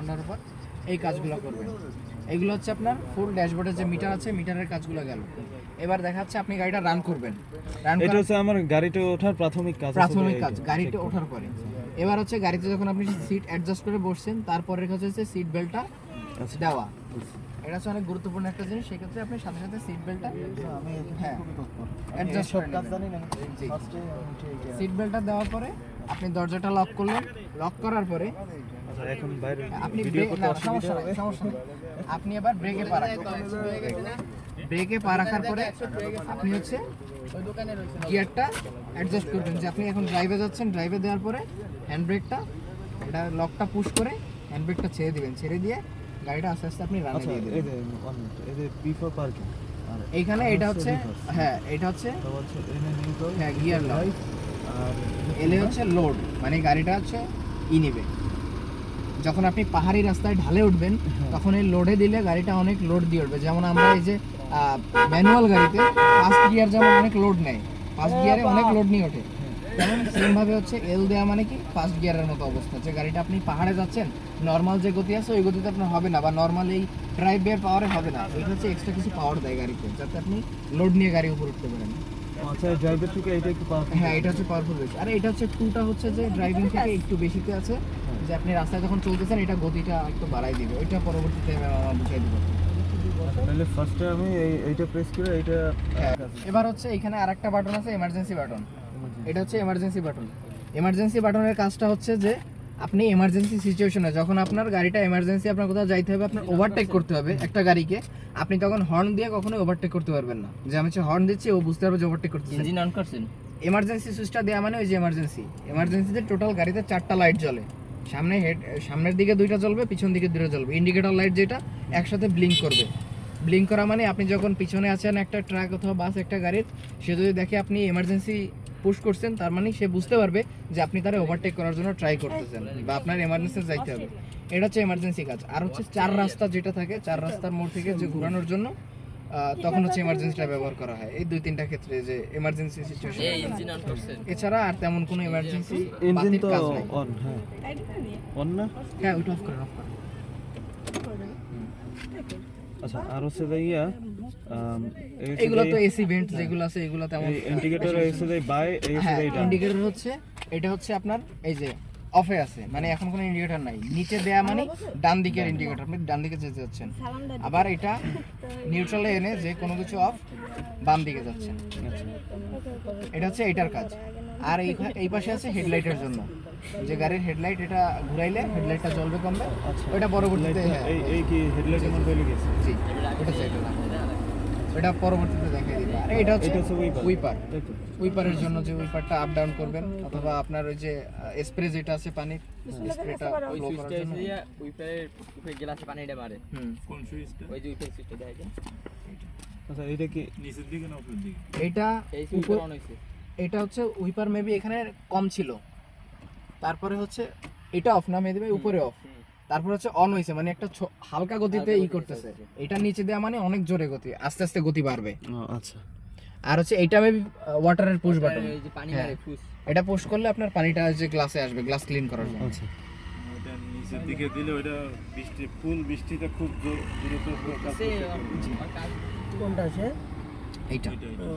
ঠান্ডার উপর এই কাজগুলো করবেন। এগুলো হচ্ছে আপনার ফুল ড্যাশবোর্ডের যে মিটার আছে মিটারের কাজগুলো গেল। এবার দেখা যাচ্ছে আপনি গাড়িটা রান করবেন। এটা হচ্ছে আমার গাড়িটা ওঠার প্রাথমিক কাজ, গাড়িটা ওঠার পরে। এবার হচ্ছে গাড়িতে যখন আপনি সিট অ্যাডজাস্ট করে বসছেন, তারপরের কাজ হচ্ছে সিট বেল্টটা দেওয়া। এটা হচ্ছে অনেক গুরুত্বপূর্ণ একটা জিনিস। সেক্ষেত্রে আপনি সাথে সাথে সিট বেল্টটা অ্যাডজাস্ট করে নেবেন। সিট বেল্টটা দেওয়ার পরে আপনি দরজাটা লক করলেন। লক করার পরে এখন বাইরে আপনি সমস্যা নেই। আপনি এবার ব্রেকে পা রাখবেন। ব্রেকে পা রাখার পরে আপনি হচ্ছে গিয়ারটা অ্যাডজাস্ট করবেন যে আপনি এখন ড্রাইভে যাচ্ছেন। ড্রাইভে দেওয়ার পরে হ্যান্ড ব্রেকটা, এটা লকটা পুশ করে হ্যান্ড ব্রেকটা ছেড়ে দিবেন। ছেড়ে দিয়ে গাড়িটা আস্তে আস্তে আপনি রানে দিয়ে দিবেন। এই যে বিফোর পার্কিং এইখানে এটা হচ্ছে এটা হচ্ছে গিয়ার লক, আর এলে হচ্ছে লোড, মানে গাড়িটা হচ্ছে নেবে। যখন আপনি পাহাড়ি রাস্তায় ঢালে উঠবেন তখন এই লোডে দিলে গাড়িটা অনেক লোড দিয়ে উঠবে। যেমন আমরা এই যে ম্যানুয়াল গাড়িতে ফার্স্ট গিয়ার যেমন অনেক লোড নেয়, ফার্স্ট গিয়ারে অনেক লোড নিয়ে ওঠে, তেমন সেমভাবে হচ্ছে এল দেওয়া মানে কি ফার্স্ট গিয়ারের মতো অবস্থা। যে গাড়িটা আপনি পাহাড়ে যাচ্ছেন, নর্মাল যে গতি আছে ওই গতিতে আপনার হবে না, বা নর্মাল এই ড্রাইভ বের পাওয়ারে হবে না। এটা হচ্ছে এক্সট্রা কিছু পাওয়ার দেয় গাড়িতে, যাতে আপনি লোড নিয়ে গাড়ি উপর উঠতে পারেন। আচ্ছা, ড্রাইভার থেকে এটা একটু পাওয়ারফুল। হ্যাঁ, এটা হচ্ছে পাওয়ারফুল বেশি। আর এটা হচ্ছে টুটা হচ্ছে যে ড্রাইভিং থেকে একটু বেশিতে আছে, যে আপনি রাস্তায় যখন চলতেছেন এটা গতিটা একটু বাড়াই দিবে। ওইটা পরবর্তীতে বুঝিয়ে দিব। তাহলে ফার্স্টে আমি এইটা প্রেস করে এইটা। এবার হচ্ছে এখানে আরেকটা বাটন আছে, এমার্জেন্সি বাটন। এটা হচ্ছে এমার্জেন্সি বাটন। এমার্জেন্সি বাটনের কাজটা হচ্ছে যে আপনি এমার্জেন্সি সিচুয়েশনে, যখন আপনার গাড়িটা এমার্জেন্সি, আপনার কোথাও যাইতে হবে, আপনার ওভারটেক করতে হবে একটা গাড়িকে, আপনি তখন হর্ন দিয়ে কখনোই ওভারটেক করতে পারবেন না। যে আমি হর্ন দিচ্ছি, ও বুঝতে পারবে যে ওভারটেক করতেছে। ইঞ্জিন অন করছেন। এমার্জেন্সি সুইচটা দেওয়া মানে ওই যে এমার্জেন্সিতে টোটাল গাড়িতে 4টা লাইট জ্বলে। সামনের দিকে 2টা জ্বলবে, পিছন দিকে 2টা জ্বলবে। ইন্ডিকেটর লাইট যেটা একসাথে ব্লিঙ্ক করবে। ব্লিঙ্ক করা মানে আপনি যখন পিছনে আছেন একটা ট্রাক অথবা বাস একটা গাড়ির, সে যদি দেখে আপনি এমার্জেন্সি পুশ করছেন, তার মানে সে বুঝতে পারবে যে আপনি তারা ওভারটেক করার জন্য ট্রাই করতেছেন বা আপনার এমার্জেন্সি যাইতে হবে। এটা হচ্ছে এমার্জেন্সি কাজ। আর হচ্ছে 4 রাস্তা যেটা থাকে, 4 রাস্তার মোড় থেকে যে ঘোরানোর জন্য তখন হচ্ছে এমার্জেন্সিটা ব্যবহার করা হয় এই 2-3টা ক্ষেত্রে, যে এমার্জেন্সি সিচুয়েশন। ইঞ্জিন অন করছেন। এছাড়া আর তেমন কোনো এমার্জেন্সি ইঞ্জিন তো অন। অন না? হ্যাঁ, ওটা অফ করেন। আচ্ছা, আর হচ্ছে ভাইয়া এগুলো তো এসি ভেন্ট যেগুলো আছে এগুলো তেমন। ইন্ডিকেটর এসে দেয় বাই এইটা। ইন্ডিকেটর হচ্ছে এটা হচ্ছে আপনার এই যে অফে আছে, মানে এখন কোনো ইন্ডিকেটর নাই। নিচে দেয়া মানে ডান দিকের ইন্ডিকেটর, আপনি ডান দিকে যেতে যাচ্ছেন। আবার এটা নিউট্রালে এনে যে কোনো কিছু অফ, বাম দিকে যাচ্ছেন। এটা হচ্ছে এটার কাজ। আর এই পাশে আছে হেডলাইটের জন্য, যে গাড়ির হেডলাইট, এটা ঘুরাইলে হেডলাইটটা জ্বলবে কমবে। ওইটা পরবর্তীতে এই কি হেডলাইটের মধ্যে লেগেছে? জি, এটা পরবর্তীতে দেখাই দিবে। আর এটা হচ্ছে উইপারের জন্য, যে উইপারটা আপ ডাউন করবেন, অথবা আপনার ওই যে স্প্রে যেটা আছে পানির স্প্রেটা ফ্লো করার জন্য উইপারের উপরে গ্লাসে পানিটা মারে। কোন সুইচটা? ওই যে উইপার সুইচটা দেখা যায়। আচ্ছা, এটা কি নিচের দিকে না উপরের দিকে? এটা এই সুইচটা অন হইছে। এটা হচ্ছে উইপার মেবি এখানে কম ছিল, তারপরে হচ্ছে এটা অফ না মেবি উপরে অফ, তারপর হচ্ছে অন হইছে, মানে একটা হালকা গতিতে করতেছে। এটা নিচে দেয়া মানে অনেক জোরে গতি, আস্তে আস্তে গতি বাড়বে। আচ্ছা। আর হচ্ছে এটা মেবি ওয়াটারের পুশ বাটন। এই যে পানি মারে পুশ। এটা পুশ করলে আপনার পানিটা যে গ্লাসে আসবে, গ্লাস ক্লিন করার জন্য। আচ্ছা, ওটা নিচের দিকে দিলে ওটা বৃষ্টিটা খুব দ্রুত কাজ করতে পারবে। কোনটা আছে? এইটা এটা